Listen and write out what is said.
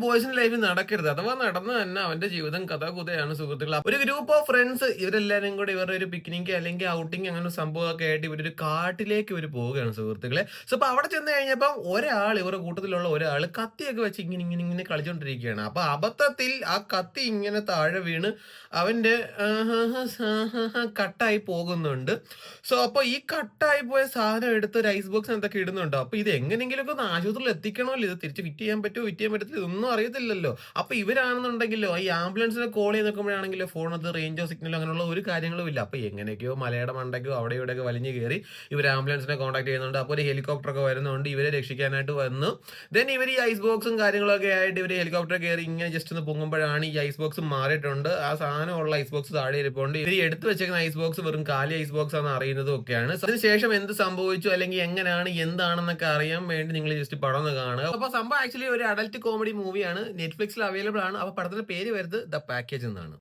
ബോയ്സിന്റെ ലൈഫിൽ നടക്കരുത്. അഥവാ നടന്നു തന്നെ അവന്റെ ജീവിതം കഥാകുതയാണ് സുഹൃത്തുക്കളെ. ഒരു ഗ്രൂപ്പ് ഓഫ് ഫ്രണ്ട്സ് ഇവരെല്ലാരും കൂടി ഇവരുടെ ഒരു പിക്നിക് അല്ലെങ്കിൽ ഔട്ടിംഗ് അങ്ങനെ സംഭവമൊക്കെ ആയിട്ട് ഇവരൊരു കാട്ടിലേക്ക് ഇവർ പോവുകയാണ് സുഹൃത്തുക്കളെ. സോ അപ്പൊ അവിടെ ചെന്ന് കഴിഞ്ഞപ്പോൾ ഒരാൾ ഇവരുടെ കൂട്ടത്തിലുള്ള ഒരാൾ കത്തിയൊക്കെ വെച്ച് ഇങ്ങനെ ഇങ്ങനെ ഇങ്ങനെ കളിച്ചോണ്ടിരിക്കുകയാണ്. അപ്പൊ അബദ്ധത്തിൽ ആ കത്തി ഇങ്ങനെ താഴെ വീണ് അവന്റെ കട്ടായി പോകുന്നുണ്ട്. സോ അപ്പൊ ഈ കട്ടായി പോയ സാധനം എടുത്ത് ഒരു ഐസ് ബോക്സ് എന്തൊക്കെ ഇടുന്നുണ്ടോ. അപ്പൊ ഇത് എങ്ങനെയെങ്കിലുമൊക്കെ ഒന്ന് ആശുപത്രിയിൽ എത്തിക്കണമല്ലോ. ഇത് തിരിച്ച് ഫിറ്റ് ചെയ്യാൻ പറ്റുമോ ഫിറ്റ് ചെയ്യാൻ പറ്റത്തില്ല ഇതൊന്നും അറിയത്തില്ലല്ലോ. അപ്പൊ ഇവരാണെന്നുണ്ടെങ്കിലോ ഈ ആംബുലൻസിനെ കോൾ ചെയ്ത് നോക്കുമ്പോഴാണെങ്കിലോ ഫോണത് റേഞ്ചോ സിഗ്നലോ അങ്ങനെയുള്ള ഒരു കാര്യങ്ങളും ഇല്ല. അപ്പൊ എങ്ങനെയൊക്കെയോ മലയുടെ മണ്ടയ്ക്കോ അവിടെ ഇവിടെയൊക്കെ വലിഞ്ഞു കയറി ഇവർ ആംബുലൻസിനെ കോൺടാക്ട് ചെയ്യുന്നുണ്ട്. അപ്പോൾ ഒരു ഹെലികോപ്റ്റർ ഒക്കെ വരുന്നുണ്ട് ഇവരെ രക്ഷിക്കാനായിട്ട് വന്നു. ദെൻ ഇവർ ഈ ഐസ് ബോക്സും കാര്യങ്ങളൊക്കെ ആയിട്ട് ഇവർ ഹെലികോപ്റ്റർ കയറി ഇങ്ങനെ ജസ്റ്റ് ഒന്ന് പൊങ്ങുമ്പോഴാണ് ഈ ഐസ് ബോക്സ് മാറിയിട്ടുണ്ട്. ആ സാധനമുള്ള ഐസ് ബോക്സ് താഴെ ഇരിപ്പുണ്ട്. ഇവർ എടുത്തു വെച്ചേക്കുന്ന ഐസ് ബോക്സ് വെറും കാലി ഐസ് ബോക്സ് ആണെന്ന് അറിയുന്നതും ഒക്കെയാണ്. അതിനുശേഷം എന്ത് സംഭവിച്ചു അല്ലെങ്കിൽ എങ്ങനെയാണ് എന്താണെന്നൊക്കെ അറിയാൻ വേണ്ടി നിങ്ങൾ ജസ്റ്റ് പടം ഒന്ന് കാണുക. അപ്പൊ സംഭവം ആക്ച്വലി ഒരു അഡൽറ്റ് കോമഡി മൂവിയാണ്. നെറ്റ്ഫ്ലിക്സിൽ അവൈലബിൾ ആണ്. അപ്പൊ പടത്തിന്റെ പേര് വരുന്നത് ദ പാക്കേജ് എന്നാണ്.